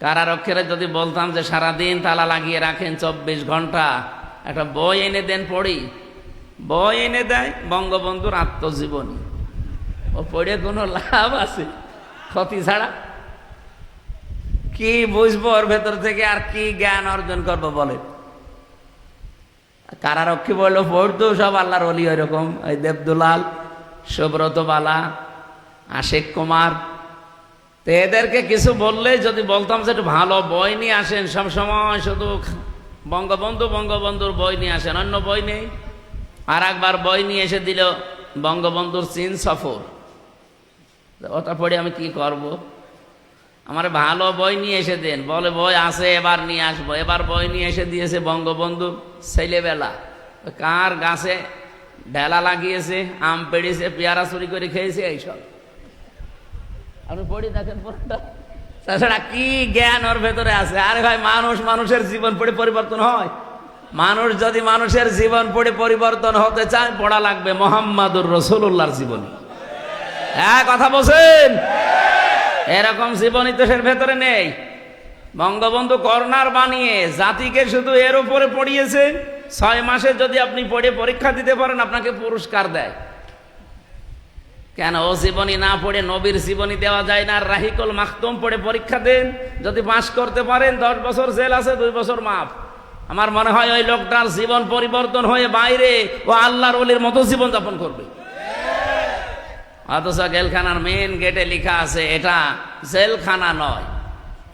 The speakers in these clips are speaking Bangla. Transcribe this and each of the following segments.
কারারক্ষীরা যদি বলতাম যে সারাদিন তালা লাগিয়ে রাখেন 24 ঘন্টা, একটা বই এনে দেন পড়ি, বই এনে দেয় বঙ্গবন্ধুর আত্মজীবনী। ও পড়ে কোনো লাভ আছে? ক্ষতি ছাড়া। কি বুঝবো ওর ভেতর থেকে, আর কি জ্ঞান অর্জন করবো বলে? কারারক্ষী বললো পড়তো সব আল্লাহর ওলি, ওইরকম ওই দেবদুলাল, সুব্রত বালা, আশিক কুমার। তো এদেরকে কিছু বললে যদি বলতাম যে একটু ভালো বই নিয়ে আসেন, সব সময় শুধু বঙ্গবন্ধুর বই নিয়ে আসেন, অন্য বই নেই। আর একবার বই নিয়ে এসে দিল বঙ্গবন্ধুর চীন সফর। ওটা পড়ে আমি কি করব? আমার ভালো বই নিয়ে এসে দেন। বলে বই আছে, এবার নিয়ে আসবো। এবার বই নিয়ে এসে দিয়েছে বঙ্গবন্ধু ছেলেবেলা, কার গাছে ঢেলা লাগিয়েছে, আম পেড়েছে, পেয়ারা চুরি করে খেয়েছে, এইসব আপনি পড়ি দেখেন পুরোটা। তাছাড়া কি জ্ঞান ওর ভেতরে আছে? আরে ভাই, মানুষের জীবন পড়ে পরিবর্তন হয়? মানুষ যদি মানুষের জীবন পড়ে পরিবর্তন হতে চায়, পড়া লাগবে মুহাম্মাদুর রাসূলুল্লাহর জীবনী। হ্যাঁ, কথা বলছেন? এরকম জীবনী দেশের ভেতরে নেই। বঙ্গবন্ধু কর্নার বানিয়ে জাতিকে শুধু এর উপরে পড়িয়েছে। 6 মাসে যদি আপনি পড়ে পরীক্ষা দিতে পারেন, আপনাকে পুরস্কার দেয়। কেন ও জীবনী না পড়ে নবীর জীবনী দেওয়া যায় না? আর রাহিকুল মাখতুম পড়ে পরীক্ষা দেন, যদি পাস করতে পারেন 10 বছর জেল আছে, 2 বছর মাফ। আমার মনে হয় ওই লোকটার জীবন পরিবর্তন হয়ে বাইরে ও আল্লাহর ওলির মতো জীবন যাপন করবে। অথচ জেলখানার মেন গেটে লেখা আছে এটা জেলখানা নয়,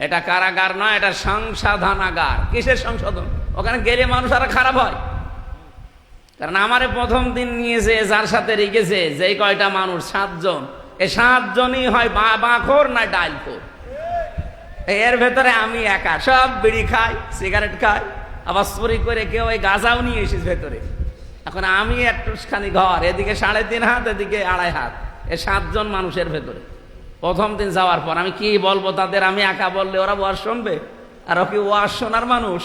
এটা কারাগার নয়, এটা সংশোধনাগার। কিসের সংশোধন? ওখানে গেলে মানুষ আরো খারাপ হয়। কারণ আমারে প্রথম দিন নিয়েছে, যার সাথে রেখেছে যেই কয়টা মানুষ, 7 জন, এই 7 জনই হয় বাঁখোর না ডাইলখোর। এর ভেতরে আমি একা, সব বিড়ি খাই, সিগারেট খাই, আবার চুরি করে কেউ ওই গাঁজাও নিয়ে এসেছে ভেতরে। এখন আমি একটুখানি ঘর, এদিকে 3.5 হাত, এদিকে 2.5 হাত, এই 7 জন মানুষের ভেতরে। প্রথম দিন যাওয়ার পর আমি কি বলবো তাদের? আমি একা বললে ওরা ওয়াজ শুনবে? আর ও কি ওয়াজ শোনার মানুষ?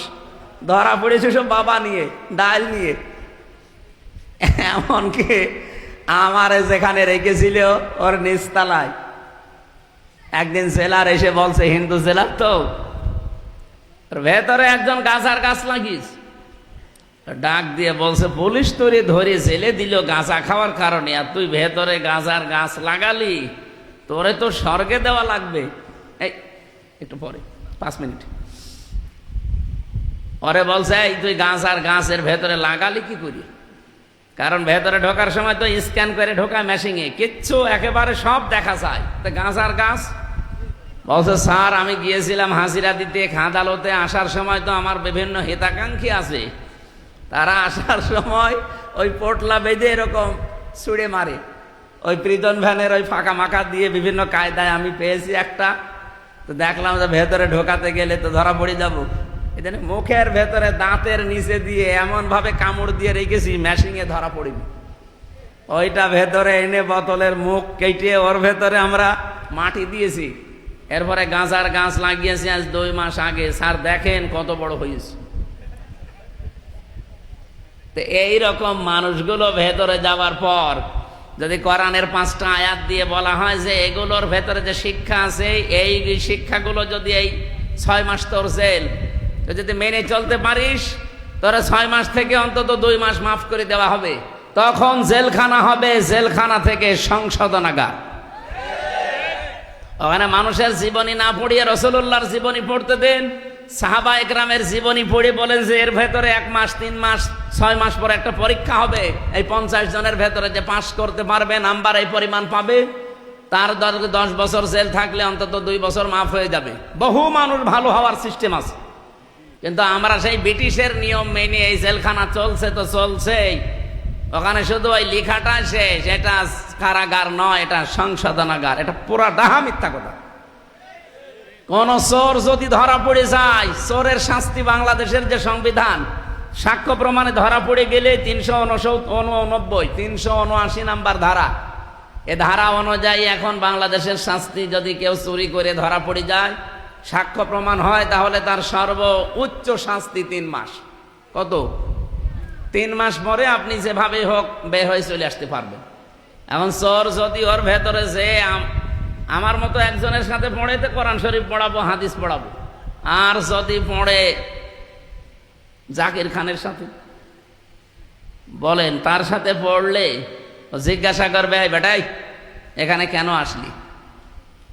ধরা পড়েছে সব বাবা নিয়ে, ডাল নিয়ে। এমনকি আমারে যেখানে রেখেছিল ওর নিচতলায় একদিন জেলার এসে বলছে, হিন্দু জেলার তো, ভেতরে একজন গাঁজার গাছ লাগিস, ডাক দিয়ে বলছে পুলিশ তোরে ধরে জেলে দিল গাঁজা খাওয়ার কারণে, আর তুই ভেতরে গাঁজার গাছ লাগালি, তোরে তো স্বর্গে দেওয়া লাগবে। এই একটু পরে 5 মিনিট ওরে বলছে, এই তুই গাঁজার গাছের ভেতরে লাগালি কি করি? কারণ ভেতরে ঢোকার সময় তো স্ক্যান করে ঢোকায় মেশিনে, কিচ্ছু একেবারে সব দেখা যায়। তো গাঁজার গাছ বলছে, স্যার আমি গিয়েছিলাম হাজিরা দিতে আদালতে, আসার সময় তো আমার বিভিন্ন হিতাকাঙ্ক্ষী আছে, তারা আসার সময় ওই পোটলা বেঁধে এরকম ছুঁড়ে মারে, ওই প্রিজন ভ্যানের ওই ফাঁকা মাখা দিয়ে বিভিন্ন কায়দায় আমি পেয়েছি একটা। তো দেখলাম যে ভেতরে ঢোকাতে গেলে তো ধরা পড়ে যাবো, এখানে মুখের ভেতরে দাঁতের নিচে দিয়ে এমন ভাবে কামড় দিয়ে রেখেছি মেশিনে ধরা পড়িনি। ওইটা ভেতরে এনে বোতলের মুখ কেটে ওর ভেতরে আমরা মাটি দিয়েছি, এরপরে গাঁজার গাছ লাগিয়েছি আজ 2 মাস আগে। স্যার দেখেন কত বড় হয়েছে। তো এইরকম মানুষগুলো ভেতরে যাওয়ার পর যদি কোরআনের 5টা আয়াত দিয়ে বলা হয় যে এগুলোর ভেতরে যে শিক্ষা আছে, এই শিক্ষাগুলো যদি এই 6 মাস তোর জেল, তো যদি মেনে চলতে পারিস, তোরা 6 মাস থেকে অন্তত 2 মাস মাফ করে দেওয়া হবে। তখন জেলখানা হবে, জেলখানা থেকে সংশোধনাগার। ওখানে মানুষের জীবনী না পড়িয়ে রাসূলুল্লাহর জীবনী পড়তে দেন। সাহাবা একরামের জীবনী পড়ে বলেন যে এর ভেতরে 1 মাস, 3 মাস, 6 মাস পরে একটা পরীক্ষা হবে। এই 50 জনের ভেতরে যে পাস করতে পারবে, নাম্বার এই পরিমাণ পাবে, তার 10 বছর জেল থাকলে অন্তত 2 বছর মাফ হয়ে যাবে। বহু মানুষ ভালো হওয়ার সিস্টেম আছে, কিন্তু আমরা সেই ব্রিটিশের নিয়ম মেনে এই জেলখানা চলছে তো চলছেই। ওখানে শুধু ওই লেখাটা শেষ, এটা কারাগার নয়, এটা সংশোধনাগার। এটা পুরা ডাহা মিথ্যা কথা। কোন চোর যদি ধরা পড়ে যায়, চোরের শাস্তি বাংলাদেশের যে সংবিধান, সাক্ষ্য প্রমাণে ধরা পড়ে গেলে 389, 379 নাম্বার ধারা, এ ধারা অনুযায়ী এখন বাংলাদেশের শাস্তি, যদি কেউ চুরি করে ধরা পড়ে যায়, সাক্ষ্য প্রমাণ হয়, তাহলে তার সর্বোচ্চ শাস্তি 3 মাস। কত? 3 মাস পরে আপনি যেভাবে হোক বের হয়ে চলে আসতে পারবেন। এখন চোর যদি ওর ভেতরে যে আমার মতো একজনের সাথে পড়াইতে কোরআন শরীফ পড়াবো, হাদিস পড়াবো, আর যদি পড়ে জাকির খানের সাথে, বলেন তার সাথে পড়লে জিজ্ঞাসা করবে এই বেটাই এখানে কেন আসলি?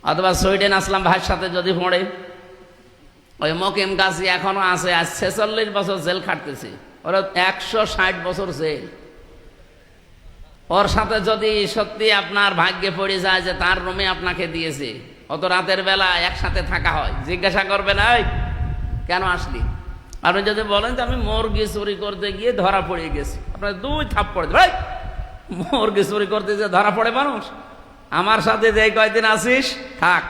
অথবা সুইডেন আসলাম ভাইয়ের সাথে যদি পড়ে, ওই মকিম গাছি এখনো আছে, আজ 46 বছর জেল খাটতেছে, ওরা 160 বছর জেল। ওর সাথে যদি সত্যি আপনার ভাগ্যে পড়ে যায় যে তার রুমে আপনাকে দিয়েছে, অত রাতের বেলা একসাথে থাকা হয়, জিজ্ঞাসা করবে না এই কেন আসলি? আপনি যদি বলেন যে আমি মুরগি চুরি করতে গিয়ে ধরা পড়ে গেছি, আপনার 2 থাপ্পড় দেবে। মুরগি চুরি করতে যে ধরা পড়ে মানুষ, আমার সাথে যে কয়দিন আসিস থাক,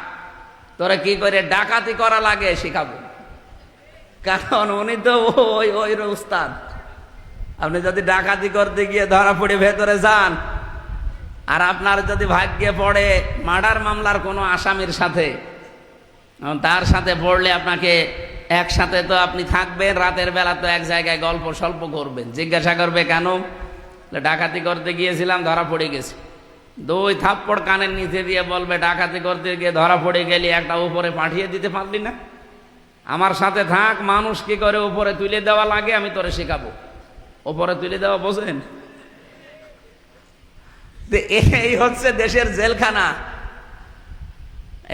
তোরা কি করে ডাকাতি করা লাগে শিখাবো, কারণ উনি তো ওই উস্তাদ। আপনি যদি ডাকাতি করতে গিয়ে ধরা পড়ে ভেতরে যান, আর আপনার যদি ভাগ্যে পড়ে মার্ডার মামলার কোনো আসামির সাথে, তার সাথে পড়লে আপনাকে একসাথে তো আপনি থাকবেন, রাতের বেলা তো এক জায়গায় গল্প স্বল্প করবেন, জিজ্ঞাসা করবে কেন? ডাকাতি করতে গিয়েছিলাম ধরা পড়ে গেছে। 2 থাপ্পড় কানের নিচে দিয়ে বলবে ডাকাতি করতে গিয়ে ধরা পড়ে গেলি, একটা উপরে পাঠিয়ে দিতে পারলি না? আমার সাথে থাক, মানুষ কি করে উপরে তুলে দেওয়া লাগে আমি তোরে শেখাবো। উপরে তুলে দেওয়া বোঝেন? এই হচ্ছে দেশের জেলখানা।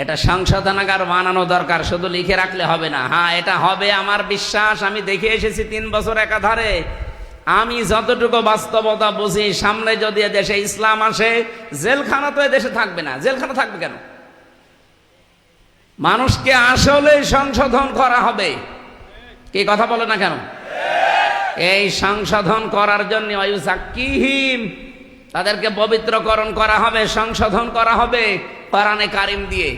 এটা সংশোধনাগার বানানো দরকার, শুধু লিখে রাখলে হবে না। হ্যাঁ, এটা হবে আমার বিশ্বাস। আমি দেখে এসেছি 3 বছর একাধারে। আমি যতটুকু বাস্তবতা বুঝি, সামনে যদি দেশে ইসলাম আসে, জেলখানা তো দেশে থাকবে না। জেলখানা থাকবে কেন? মানুষকে আসলে সংশোধন করা হবে। কি কথা বলে না কেন? এই সংশোধন করার জন্য ওয়ায়ুযাক্কিহিম, তাদেরকে পবিত্রকরণ করা হবে, সংশোধন করা হবে কোরআনে কারিম দিয়ে।